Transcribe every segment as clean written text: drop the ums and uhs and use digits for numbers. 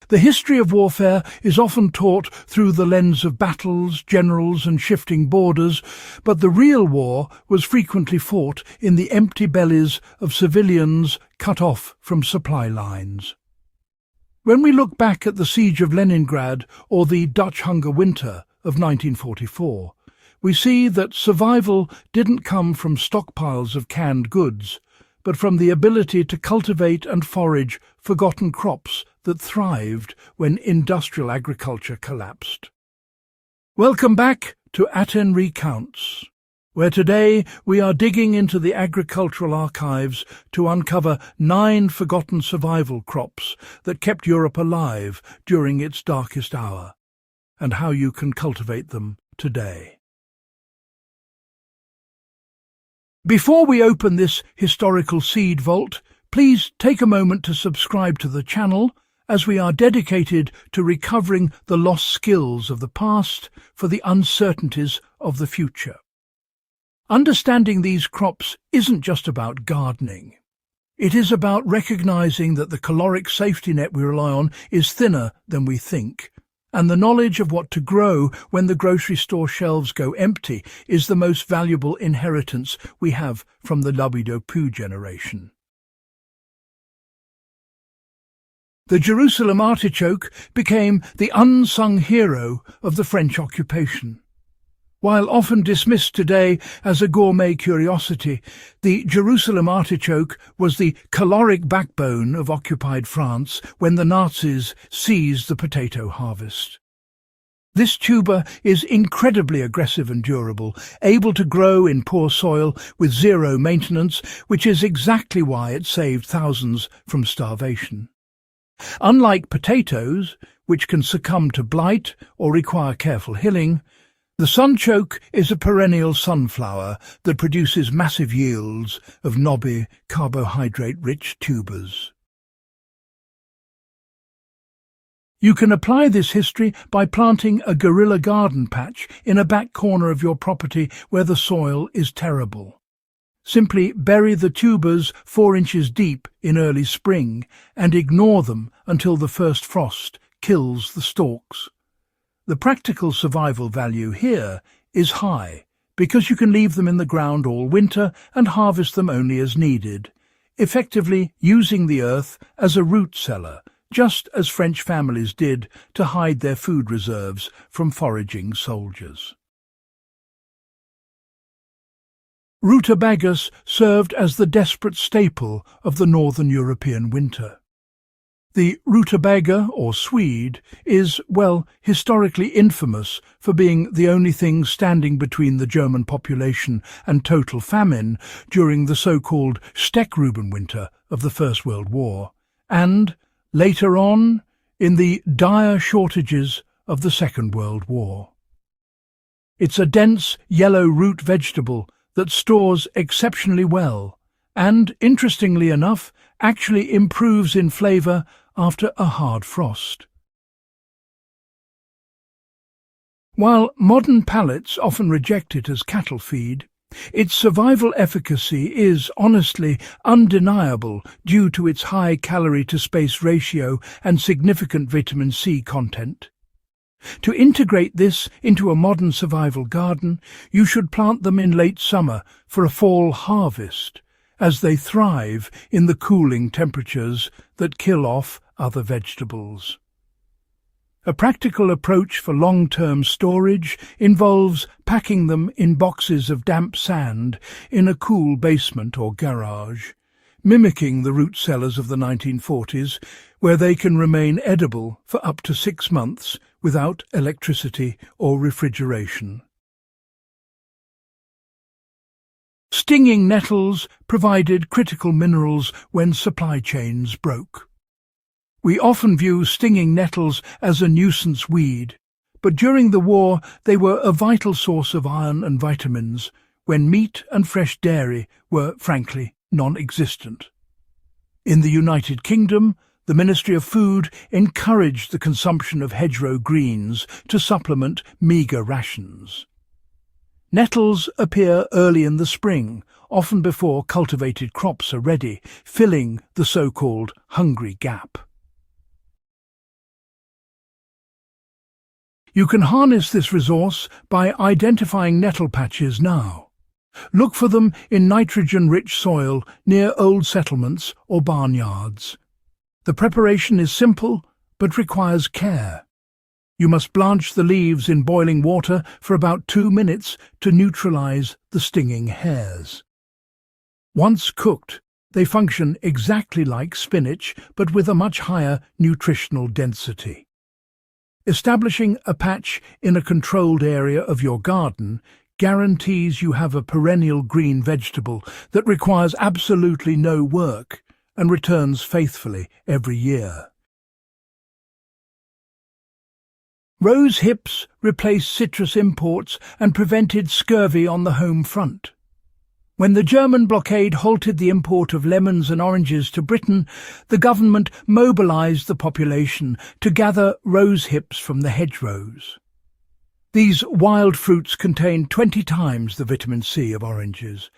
The history of warfare is often taught through the lens of battles, generals and shifting borders, but the real war was frequently fought in the empty bellies of civilians cut off from supply lines. When we look back at the siege of Leningrad or the Dutch hunger winter of 1944, we see that survival didn't come from stockpiles of canned goods, but from the ability to cultivate and forage forgotten crops that thrived when industrial agriculture collapsed. Welcome back to Atten Recounts, where today we are digging into the agricultural archives to uncover 9 forgotten survival crops that kept Europe alive during its darkest hour, and how you can cultivate them today. Before we open this historical seed vault, please take a moment to subscribe to the channel, as we are dedicated to recovering the lost skills of the past for the uncertainties of the future. Understanding these crops isn't just about gardening. It is about recognizing that the caloric safety net we rely on is thinner than we think, and the knowledge of what to grow when the grocery store shelves go empty is the most valuable inheritance we have from the WWII generation. The Jerusalem Artichoke became the unsung hero of the French occupation. While often dismissed today as a gourmet curiosity, the Jerusalem artichoke was the caloric backbone of occupied France when the Nazis seized the potato harvest. This tuber is incredibly aggressive and durable, able to grow in poor soil with zero maintenance, which is exactly why it saved thousands from starvation. Unlike potatoes, which can succumb to blight or require careful hilling, the sunchoke is a perennial sunflower that produces massive yields of knobby, carbohydrate-rich tubers. You can apply this history by planting a guerrilla garden patch in a back corner of your property where the soil is terrible. Simply bury the tubers 4 inches deep in early spring and ignore them until the first frost kills the stalks. The practical survival value here is high because you can leave them in the ground all winter and harvest them only as needed, effectively using the earth as a root cellar, just as French families did to hide their food reserves from foraging soldiers. Rutabagas served as the desperate staple of the northern European winter. The rutabaga, or swede, is, historically infamous for being the only thing standing between the German population and total famine during the so-called Steckrüben winter of the First World War, and, later on, in the dire shortages of the Second World War. It's a dense yellow root vegetable that stores exceptionally well, and, interestingly enough, actually improves in flavour after a hard frost. While modern palates often reject it as cattle feed, its survival efficacy is, honestly, undeniable due to its high calorie-to-space ratio and significant vitamin C content. To integrate this into a modern survival garden, you should plant them in late summer for a fall harvest, as they thrive in the cooling temperatures that kill off other vegetables. A practical approach for long-term storage involves packing them in boxes of damp sand in a cool basement or garage, mimicking the root cellars of the 1940s, where they can remain edible for up to 6 months without electricity or refrigeration. Stinging nettles provided critical minerals when supply chains broke. We often view stinging nettles as a nuisance weed, but during the war they were a vital source of iron and vitamins, when meat and fresh dairy were, frankly, non-existent. In the United Kingdom, the Ministry of Food encouraged the consumption of hedgerow greens to supplement meagre rations. Nettles appear early in the spring, often before cultivated crops are ready, filling the so-called hungry gap. You can harness this resource by identifying nettle patches now. Look for them in nitrogen-rich soil near old settlements or barnyards. The preparation is simple, but requires care. You must blanch the leaves in boiling water for about 2 minutes to neutralize the stinging hairs. Once cooked, they function exactly like spinach, but with a much higher nutritional density. Establishing a patch in a controlled area of your garden guarantees you have a perennial green vegetable that requires absolutely no work and returns faithfully every year. Rose hips replaced citrus imports and prevented scurvy on the home front. When the German blockade halted the import of lemons and oranges to Britain, the government mobilised the population to gather rose hips from the hedgerows. These wild fruits contain 20 times the vitamin C of oranges,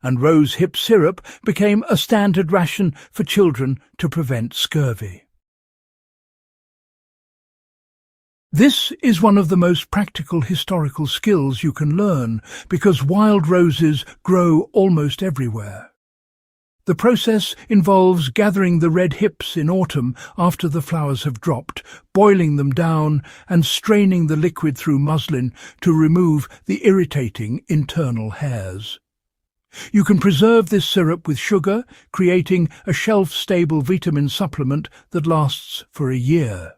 and rose hip syrup became a standard ration for children to prevent scurvy. This is one of the most practical historical skills you can learn because wild roses grow almost everywhere. The process involves gathering the red hips in autumn after the flowers have dropped, boiling them down and straining the liquid through muslin to remove the irritating internal hairs. You can preserve this syrup with sugar, creating a shelf-stable vitamin supplement that lasts for a year.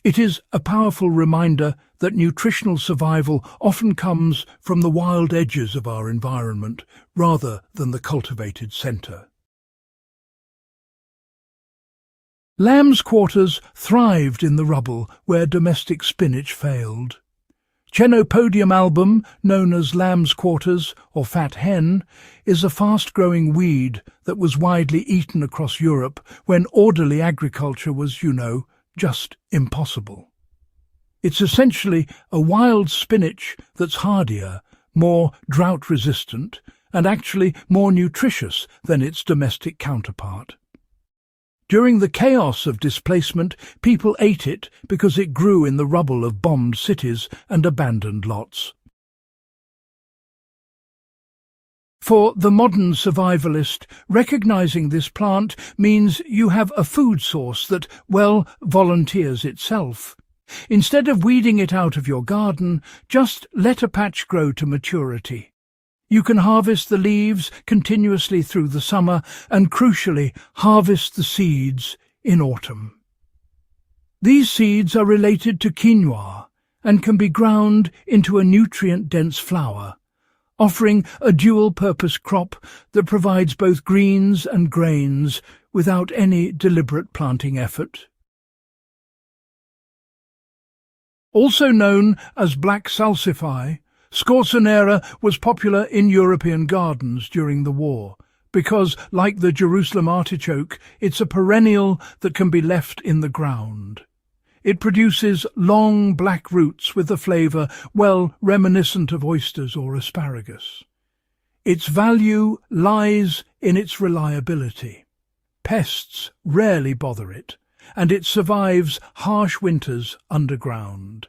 It is a powerful reminder that nutritional survival often comes from the wild edges of our environment rather than the cultivated centre. Lamb's quarters thrived in the rubble where domestic spinach failed. Chenopodium album, known as lamb's quarters or fat hen, is a fast-growing weed that was widely eaten across Europe when orderly agriculture was, just impossible. It's essentially a wild spinach that's hardier, more drought-resistant, and actually more nutritious than its domestic counterpart. During the chaos of displacement, people ate it because it grew in the rubble of bombed cities and abandoned lots. For the modern survivalist, recognizing this plant means you have a food source that, volunteers itself. Instead of weeding it out of your garden, just let a patch grow to maturity. You can harvest the leaves continuously through the summer and, crucially, harvest the seeds in autumn. These seeds are related to quinoa and can be ground into a nutrient-dense flour, offering a dual-purpose crop that provides both greens and grains without any deliberate planting effort. Also known as black salsify, Scorzonera was popular in European gardens during the war because, like the Jerusalem artichoke, it's a perennial that can be left in the ground. It produces long black roots with a flavour reminiscent of oysters or asparagus. Its value lies in its reliability. Pests rarely bother it, and it survives harsh winters underground.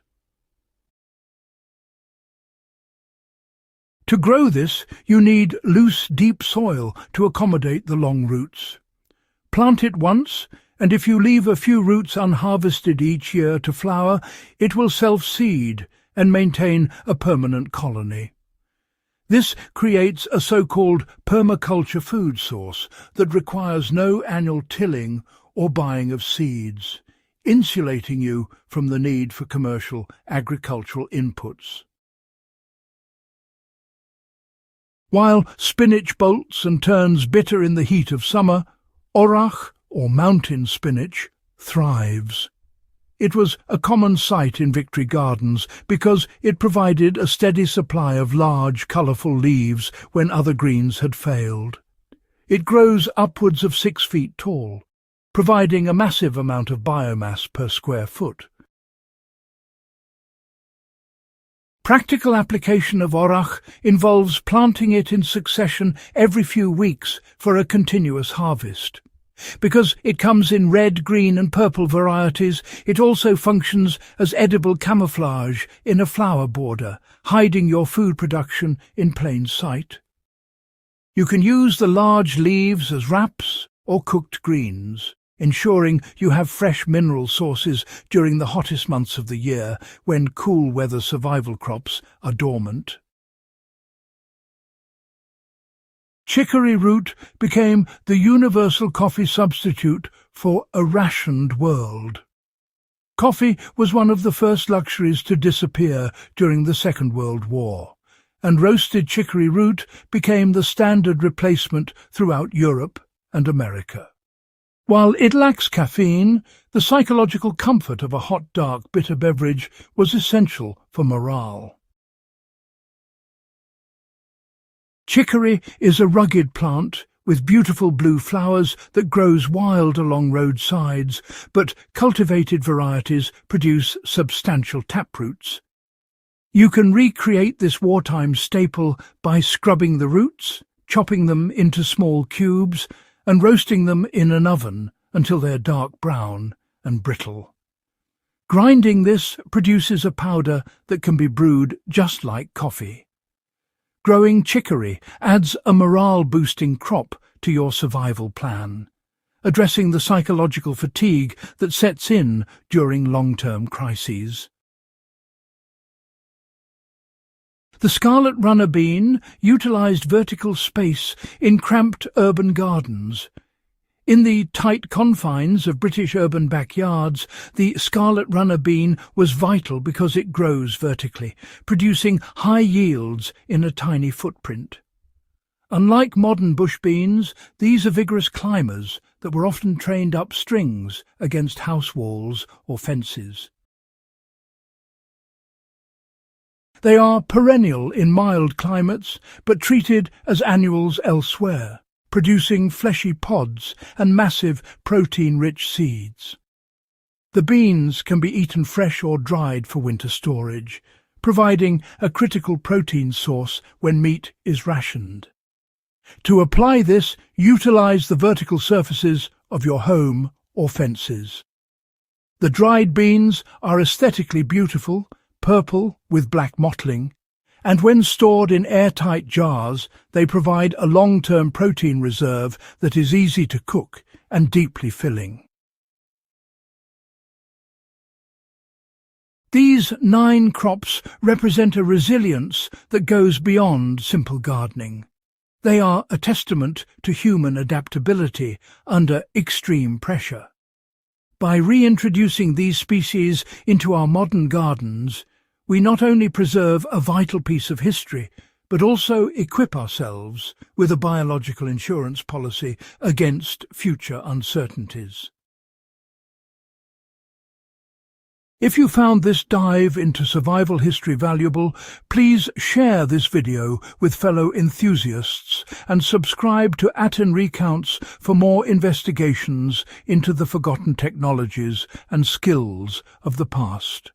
To grow this, you need loose, deep soil to accommodate the long roots. Plant it once, and if you leave a few roots unharvested each year to flower, it will self-seed and maintain a permanent colony. This creates a so-called permaculture food source that requires no annual tilling or buying of seeds, insulating you from the need for commercial agricultural inputs. While spinach bolts and turns bitter in the heat of summer, orach, or mountain spinach, thrives. It was a common sight in Victory Gardens because it provided a steady supply of large, colourful leaves when other greens had failed. It grows upwards of 6 feet tall, providing a massive amount of biomass per square foot. Practical application of orach involves planting it in succession every few weeks for a continuous harvest. Because it comes in red, green and purple varieties, it also functions as edible camouflage in a flower border, hiding your food production in plain sight. You can use the large leaves as wraps or cooked greens, ensuring you have fresh mineral sources during the hottest months of the year when cool weather survival crops are dormant. Chicory root became the universal coffee substitute for a rationed world. Coffee was one of the first luxuries to disappear during the Second World War, and roasted chicory root became the standard replacement throughout Europe and America. While it lacks caffeine, the psychological comfort of a hot, dark, bitter beverage was essential for morale. Chicory is a rugged plant with beautiful blue flowers that grows wild along roadsides, but cultivated varieties produce substantial taproots. You can recreate this wartime staple by scrubbing the roots, chopping them into small cubes, and roasting them in an oven until they're dark brown and brittle. Grinding this produces a powder that can be brewed just like coffee. Growing chicory adds a morale-boosting crop to your survival plan, addressing the psychological fatigue that sets in during long-term crises. The scarlet runner bean utilized vertical space in cramped urban gardens. In the tight confines of British urban backyards, the scarlet runner bean was vital because it grows vertically, producing high yields in a tiny footprint. Unlike modern bush beans, these are vigorous climbers that were often trained up strings against house walls or fences. They are perennial in mild climates, but treated as annuals elsewhere, producing fleshy pods and massive protein-rich seeds. The beans can be eaten fresh or dried for winter storage, providing a critical protein source when meat is rationed. To apply this, utilize the vertical surfaces of your home or fences. The dried beans are aesthetically beautiful, purple with black mottling, and when stored in airtight jars, they provide a long-term protein reserve that is easy to cook and deeply filling. These 9 crops represent a resilience that goes beyond simple gardening. They are a testament to human adaptability under extreme pressure. By reintroducing these species into our modern gardens, we not only preserve a vital piece of history, but also equip ourselves with a biological insurance policy against future uncertainties. If you found this dive into survival history valuable, please share this video with fellow enthusiasts and subscribe to Atten Recounts for more investigations into the forgotten technologies and skills of the past.